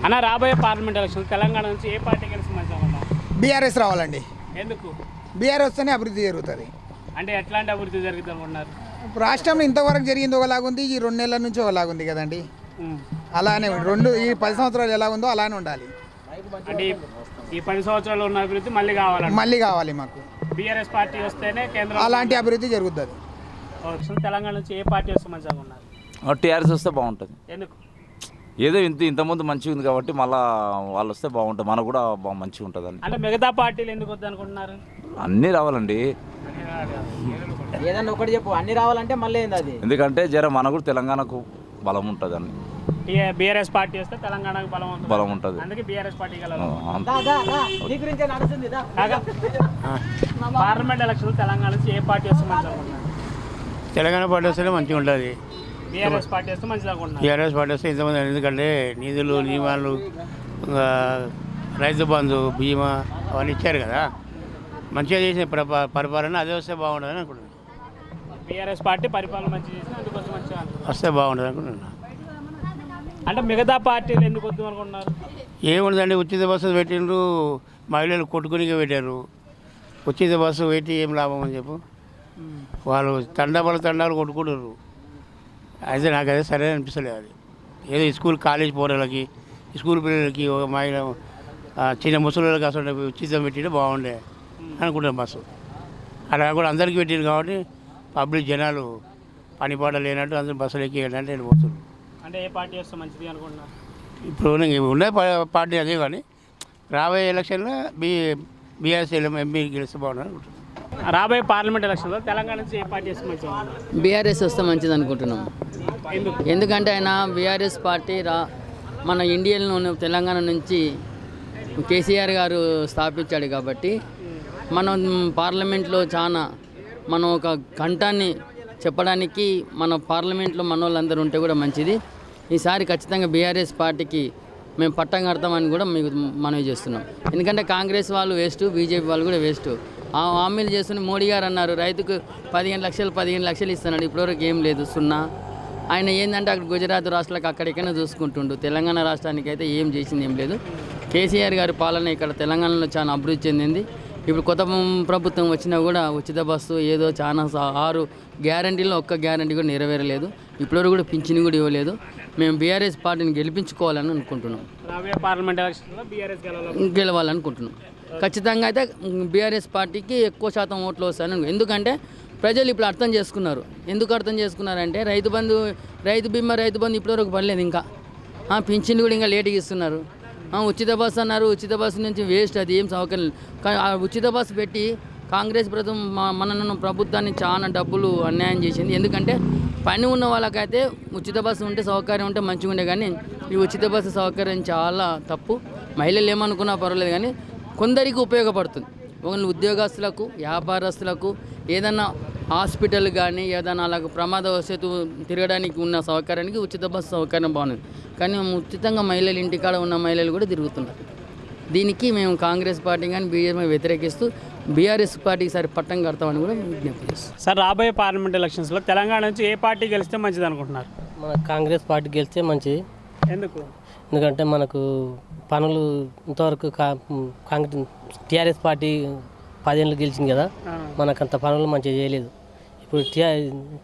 అన్న రాబోయే parliament election Telangana నుంచి ఏ పార్టీ గెలిచి మంచిగా? బీఆర్ఎస్ రావాలండి. ఎందుకు? బీఆర్ఎస్ వస్తేనే అభివృద్ధి జరుగుతుంది. అంటే ఎట్లాంటి అభివృద్ధి జరుగుతుంది అనుకుంటున్నారు? రాష్ట్రంలో ఇంతవరకు జరిగింది ఒకలాగుంది, ఈ 2 నెలల నుంచి ఒకలాగుంది కదండి. అలానే ఈ 10 సంవత్సరాలు ఎలా ఉందో అలానే ఉండాలి. అంటే ఈ 10 సంవత్సరాలు ఉన్న అభివృద్ధి మళ్ళీ కావాలి మాకు. బీఆర్ఎస్ పార్టీ వస్తేనే కేంద్రం అలాంటి అభివృద్ధి జరుగుతుంది. తెలంగాణ నుంచి ఏ పార్టీ వస్తే మంచిగా ఉన్నారు? టీఆర్ఎస్ వస్తే బాగుంటుంది. ఎందుకు? ఏదో ఇంతకుముందు మంచిగా ఉంది కాబట్టి మళ్ళీ వాళ్ళు వస్తే బాగుంటుంది, మనకు కూడా మంచిగా ఉంటుంది అని. అంటే మిగతా పార్టీలు ఎందుకు వద్దు అనుకుంటున్నారు? అన్నీ రావాలండి. ఏదన్నా ఒకటి చెప్పు, అన్ని రావాలంటే మళ్ళీ ఏంది అది? ఎందుకంటే మనకు కూడా తెలంగాణకు బలం ఉంటుంది అని. బీఆర్ఎస్ పార్టీ వస్తే తెలంగాణకు బలం ఉంటుంది. అందుకే BRS party parliament election Telangana నుంచి ఏ పార్టీ వస్తే మంచిగా అనుకుంటున్నారు? తెలంగాణ పార్టీ వస్తేనే మంచిగా ఉంటుంది. బీఆర్ఎస్ పార్టీ వస్తే మంచిగా అనుకుంటున్నారు. టీఆర్ఎస్ పార్టీ వస్తే ఇంతమంది, ఎందుకంటే నిధులు నియమాలు రైతు బంధు బీమా అవన్నీ ఇచ్చారు కదా, మంచిగా చేసిన పరిపాలన అదే వస్తే బాగుంటుంది అనుకుంటున్నాను. బీఆర్ఎస్ పార్టీ పరిపాలన మంచిగా చేసి అందుకోసం మంచిగా వస్తే బాగుంటుంది అనుకుంటున్నాను. అంటే మిగతా పార్టీలు ఎందుకు వద్దు అనుకుంటున్నారు? ఏముండదండి, ఉచిత బస్సు పెట్టిండ్రు, మహిళలు కొట్టుకునిగా పెట్టారు. ఉచిత బస్సు పెట్టి ఏం లాభం అని చెప్పు, వాళ్ళు తండాలు కొట్టుకుంటారు. అయితే నాకు అదే సరే అనిపిస్తలేదు. అది ఏదో స్కూల్ కాలేజ్ పోరాలకి, స్కూల్ పిల్లలకి, ఒక మహిళ చిన్న ముసలిళ్ళకి అసలు ఉచితం పెట్టింటే బాగుండే అనుకుంటాం. బస్సు అలా కూడా అందరికీ పెట్టింది కాబట్టి పబ్లిక్ జనాలు పనిపాట లేనట్టు అందరూ బస్సులు ఎక్కి వెళ్ళాలంటే వెళ్ళిపోతున్నారు. అంటే ఏ పార్టీ వస్తే మంచిది అనుకుంటున్నారు? ఇప్పుడు ఉన్న పార్టీ అదే, కానీ రాబోయే ఎలక్షన్లో బీఆర్ఎస్ ఎంపీ గెలిస్తే బాగుంటుంది అనుకుంటున్నాను. రాబోయే పార్లమెంట్ ఎలక్షన్లో తెలంగాణ నుంచి ఏ పార్టీ వస్తే మంచిగా? బీఆర్ఎస్ వస్తే మంచిది అనుకుంటున్నాం. ఎందుకంటే ఆయన బీఆర్ఎస్ పార్టీ మన ఇండియాలో తెలంగాణ నుంచి కేసీఆర్ గారు స్థాపించాడు కాబట్టి మనం పార్లమెంట్లో మనం ఒక కంఠాన్ని చెప్పడానికి మన పార్లమెంట్లో మన వాళ్ళందరూ ఉంటే కూడా మంచిది. ఈసారి ఖచ్చితంగా బీఆర్ఎస్ పార్టీకి మేము పట్టం కడతామని కూడా మీకు మనవి చేస్తున్నాం. ఎందుకంటే కాంగ్రెస్ వాళ్ళు వేస్ట్, బీజేపీ వాళ్ళు కూడా వేస్ట్. ఆ హామీలు చేస్తున్న మోడీ గారు అన్నారు రైతుకు 15 లక్షలు ఇస్తున్నాడు, ఇప్పటివరకు ఏం లేదు, 0. ఆయన ఏంటంటే అక్కడ గుజరాత్ రాష్ట్రాలకు అక్కడికైనా చూసుకుంటుండు, తెలంగాణ రాష్ట్రానికి అయితే ఏం చేసింది ఏం లేదు. కేసీఆర్ గారి పాలన ఇక్కడ తెలంగాణలో చాలా అభివృద్ధి చెందింది. ఇప్పుడు కొత్త ప్రభుత్వం వచ్చినా కూడా ఉచిత బస్సు ఏదో చాలా 6 గ్యారంటీలో ఒక్క గ్యారంటీ కూడా నెరవేరలేదు. ఇప్పటివరకు కూడా పింఛను కూడా ఇవ్వలేదు. మేము బీఆర్ఎస్ పార్టీని గెలిపించుకోవాలని అనుకుంటున్నాం. పార్లమెంట్ ఎలక్షన్లో బీఆర్ఎస్ గెలవాలనుకుంటున్నాం. ఖచ్చితంగా అయితే బీఆర్ఎస్ పార్టీకి ఎక్కువ శాతం ఓట్లు వస్తాయని. ఎందుకంటే ప్రజలు ఇప్పుడు అర్థం చేసుకున్నారు. ఎందుకు అర్థం చేసుకున్నారంటే రైతు బీమా ఇప్పటివరకు పడలేదు. ఇంకా పింఛన్లు కూడా ఇంకా లేట్గా ఇస్తున్నారు. ఉచిత బస్సు అన్నారు, ఉచిత బస్సు నుంచి వేస్ట్, అది ఏం సౌకర్యం లేదు. కానీ ఆ ఉచిత బస్సు పెట్టి కాంగ్రెస్ మన ప్రభుత్వాన్ని చాలా డబ్బులు అన్యాయం చేసింది. ఎందుకంటే పని ఉన్న వాళ్ళకైతే ఉచిత బస్సు ఉంటే సౌకర్యం ఉంటే మంచిగా ఉండే, కానీ ఈ ఉచిత బస్సు సౌకర్యం చాలా తప్పు. మహిళలు ఏమనుకున్నా పర్వాలేదు, కానీ కొందరికి ఉపయోగపడుతుంది. ఓన్లీ ఉద్యోగస్తులకు, వ్యాపారస్తులకు, ఏదన్నా హాస్పిటల్ కానీ ఏదైనా అలాగ ప్రమాదవశాత్తు తిరగడానికి ఉన్న సౌకర్యానికి ఉచిత బస్సు సౌకర్యం బాగుంది. కానీ ఉచితంగా మహిళలు ఇంటికాడ ఉన్న మహిళలు కూడా తిరుగుతున్నారు. దీనికి మేము కాంగ్రెస్ పార్టీ కానీ బీజేపీ వ్యతిరేకిస్తూ బీఆర్ఎస్ పార్టీకి సరి పట్టం కడతామని కూడా విజ్ఞప్తి చేస్తాం. సార్, రాబోయే పార్లమెంట్ ఎలక్షన్స్లో తెలంగాణ నుంచి ఏ పార్టీ గెలిస్తే మంచిది అనుకుంటున్నారు? మన కాంగ్రెస్ పార్టీ గెలిస్తే మంచిది. ఎందుకు? ఎందుకంటే మనకు పనులు ఇంతవరకు టీఆర్ఎస్ పార్టీ 10 ఏళ్ళు గెలిచింది కదా, మనకంత పనులు మంచిగా చేయలేదు. ఇప్పుడు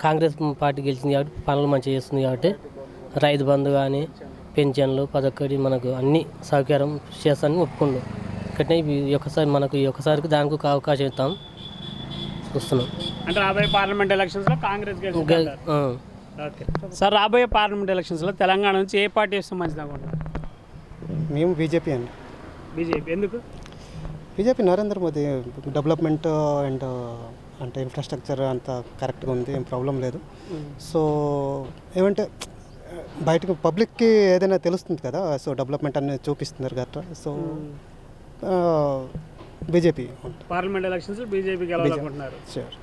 కాంగ్రెస్ పార్టీ గెలిచింది కాబట్టి పనులు మంచిగా చేస్తుంది. కాబట్టి రైతు బంధు కానీ పెన్షన్లు పదొక్కటి మనకు అన్ని సౌకర్యం చేస్తానని ఒప్పుకుండు. ఇక్కడనే ఈ ఒక్కసారికి దానికి ఒక అవకాశం ఇస్తాం చూస్తున్నాం. అంటే రాబోయే పార్లమెంట్ ఎలక్షన్స్లో కాంగ్రెస్ ఓకే సార్, రాబోయే పార్లమెంట్ ఎలక్షన్స్లో తెలంగాణ నుంచి ఏ పార్టీ వస్తే మంచిది అనుకుంటున్నారు? మేము బీజేపీ అండి. బీజేపీ ఎందుకు? BJP Narendra Modi development and అంటే ఇన్ఫ్రాస్ట్రక్చర్ అంతా కరెక్ట్గా ఉంది, ఏం ప్రాబ్లం లేదు. సో ఏమంటే బయటకు పబ్లిక్కి ఏదైనా తెలుస్తుంది కదా, సో డెవలప్మెంట్ అనేది చూపిస్తున్నారు కదా. So BJP parliament elections BJP గెలవాలనుకుంటున్నారు. షూర్.